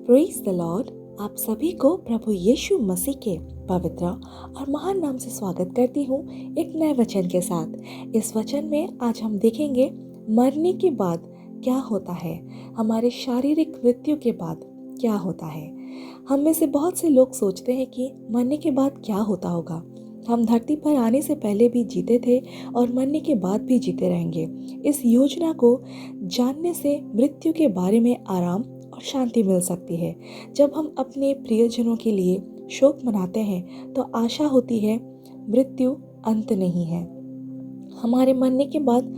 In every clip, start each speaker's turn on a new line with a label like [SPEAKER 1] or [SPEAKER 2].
[SPEAKER 1] Praise the Lord. आप सभी को प्रभु यीशु मसीह के पवित्र और महान नाम से स्वागत करती हूँ एक नए वचन के साथ। इस वचन में आज हम देखेंगे मरने के बाद क्या होता है, हमारे शारीरिक मृत्यु के बाद क्या होता है। हम में से बहुत से लोग सोचते हैं कि मरने के बाद क्या होता होगा। हम धरती पर आने से पहले भी जीते थे और मरने के बाद भी जीते रहेंगे। इस योजना को जानने से मृत्यु के बारे में आराम और शांति मिल सकती है। जब हम अपने प्रियजनों के लिए शोक मनाते हैं तो आशा होती है मृत्यु अंत नहीं है। हमारे मरने के बाद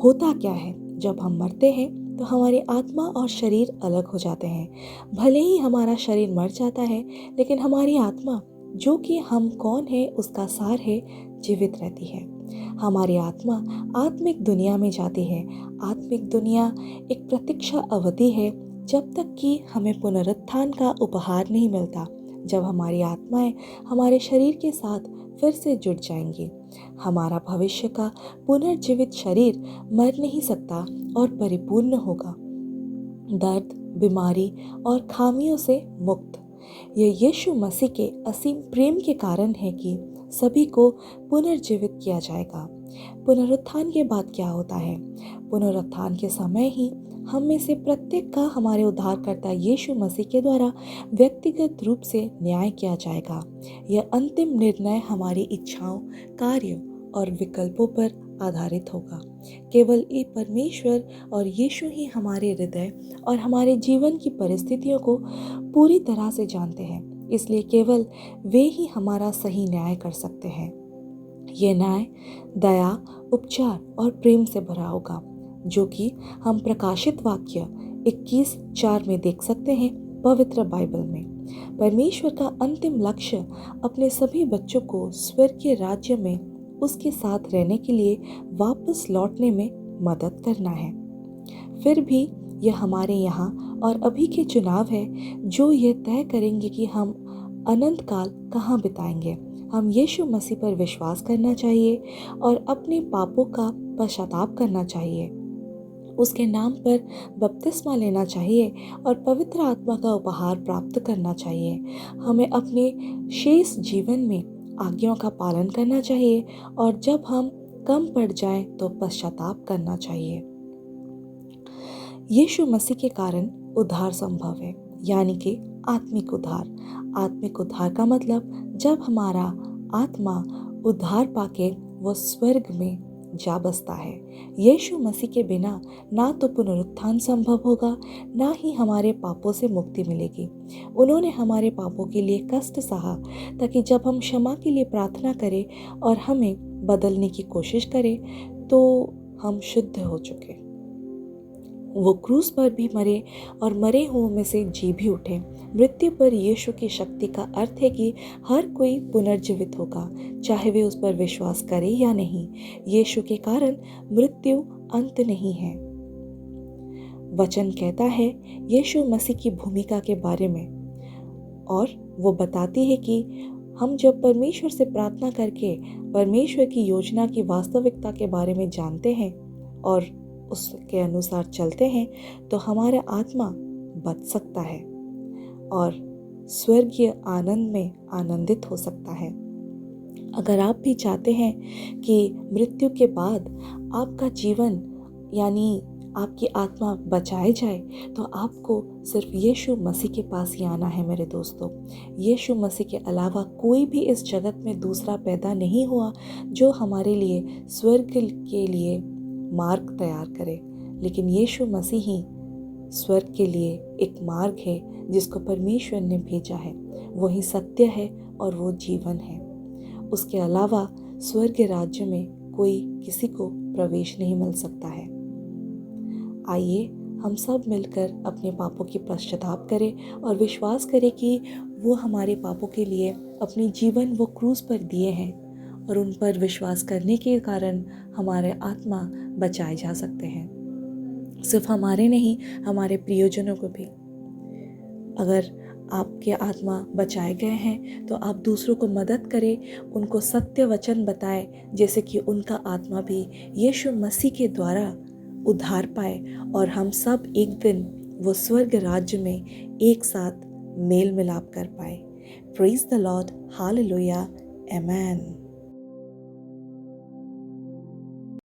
[SPEAKER 1] होता क्या है? जब हम मरते हैं तो हमारी आत्मा और शरीर अलग हो जाते हैं। भले ही हमारा शरीर मर जाता है, लेकिन हमारी आत्मा, जो कि हम कौन है उसका सार है, जीवित रहती है। हमारी आत्मा आत्मिक दुनिया में जाती है। आत्मिक दुनिया एक प्रतीक्षा अवधि है जब तक कि हमें पुनरुत्थान का उपहार नहीं मिलता, जब हमारी आत्माएं हमारे शरीर के साथ फिर से जुड़ जाएंगी। हमारा भविष्य का पुनर्जीवित शरीर मर नहीं सकता और परिपूर्ण होगा, दर्द, बीमारी और खामियों से मुक्त। यह यीशु मसीह के असीम प्रेम के कारण है कि सभी को पुनर्जीवित किया जाएगा। पुनरुत्थान के बाद क्या होता है? पुनरुत्थान के समय ही हम में से प्रत्येक का हमारे उद्धारकर्ता यीशु मसीह के द्वारा व्यक्तिगत रूप से न्याय किया जाएगा। यह अंतिम निर्णय हमारी इच्छाओं, कार्यों और विकल्पों पर आधारित होगा। केवल एक परमेश्वर और यीशु ही हमारे हृदय और हमारे जीवन की परिस्थितियों को पूरी तरह से जानते हैं, इसलिए केवल वे ही हमारा सही न्याय कर सकते हैं। ये न्याय दया, उपचार और प्रेम से भरा होगा, जो कि हम प्रकाशित वाक्य 21:4 में देख सकते हैं पवित्र बाइबल में। परमेश्वर का अंतिम लक्ष्य अपने सभी बच्चों को स्वर्गीय राज्य में उसके साथ रहने के लिए वापस लौटने में मदद करना है। फिर भी यह हमारे यहाँ और अभी के चुनाव है जो यह तय करेंगे कि हम अनंत काल कहाँ बिताएंगे। हम यीशु मसीह पर विश्वास करना चाहिए और अपने पापों का पश्चाताप करना चाहिए, उसके नाम पर बपतिस्मा लेना चाहिए और पवित्र आत्मा का उपहार प्राप्त करना चाहिए। हमें अपने शेष जीवन में आज्ञाओं का पालन करना चाहिए और जब हम कम पड़ जाएं तो पश्चाताप करना चाहिए। यीशु मसीह के कारण उद्धार संभव है, यानी कि आत्मिक उद्धार। आत्मिक उद्धार का मतलब जब हमारा आत्मा उद्धार पाके वो स्वर्ग में जा बसता है। यीशु मसीह के बिना ना तो पुनरुत्थान संभव होगा, ना ही हमारे पापों से मुक्ति मिलेगी। उन्होंने हमारे पापों के लिए कष्ट सहा ताकि जब हम क्षमा के लिए प्रार्थना करें और हमें बदलने की कोशिश करें तो हम शुद्ध हो चुके। वो क्रूस पर भी मरे और मरे हुओं में से जी भी उठे। मृत्यु पर यीशु की शक्ति का अर्थ है कि हर कोई पुनर्जीवित होगा, चाहे वे उस पर विश्वास करे या नहीं। यीशु के कारण मृत्यु अंत नहीं है। वचन कहता है यीशु मसीह की भूमिका के बारे में, और वो बताती है कि हम जब परमेश्वर से प्रार्थना करके परमेश्वर की योजना की वास्तविकता के बारे में जानते हैं और उसके अनुसार चलते हैं तो हमारा आत्मा बच सकता है और स्वर्गीय आनंद में आनंदित हो सकता है। अगर आप भी चाहते हैं कि मृत्यु के बाद आपका जीवन यानी आपकी आत्मा बचाए जाए तो आपको सिर्फ यीशु मसीह के पास ही आना है मेरे दोस्तों। यीशु मसीह के अलावा कोई भी इस जगत में दूसरा पैदा नहीं हुआ जो हमारे लिए स्वर्ग के लिए मार्ग तैयार करे, लेकिन यीशु मसीह ही स्वर्ग के लिए एक मार्ग है जिसको परमेश्वर ने भेजा है। वही सत्य है और वो जीवन है। उसके अलावा स्वर्ग राज्य में कोई किसी को प्रवेश नहीं मिल सकता है। आइए हम सब मिलकर अपने पापों की पश्चाताप करें और विश्वास करें कि वो हमारे पापों के लिए अपनी जीवन वो क्रूस पर दिए हैं और उन पर विश्वास करने के कारण हमारे आत्मा बचाए जा सकते हैं। सिर्फ हमारे नहीं, हमारे प्रियजनों को भी। अगर आपके आत्मा बचाए गए हैं तो आप दूसरों को मदद करें, उनको सत्य वचन बताएं, जैसे कि उनका आत्मा भी यीशु मसीह के द्वारा उद्धार पाए और हम सब एक दिन वो स्वर्ग राज्य में एक साथ मेल मिलाप कर पाए। Praise the Lord, hallelujah, amen.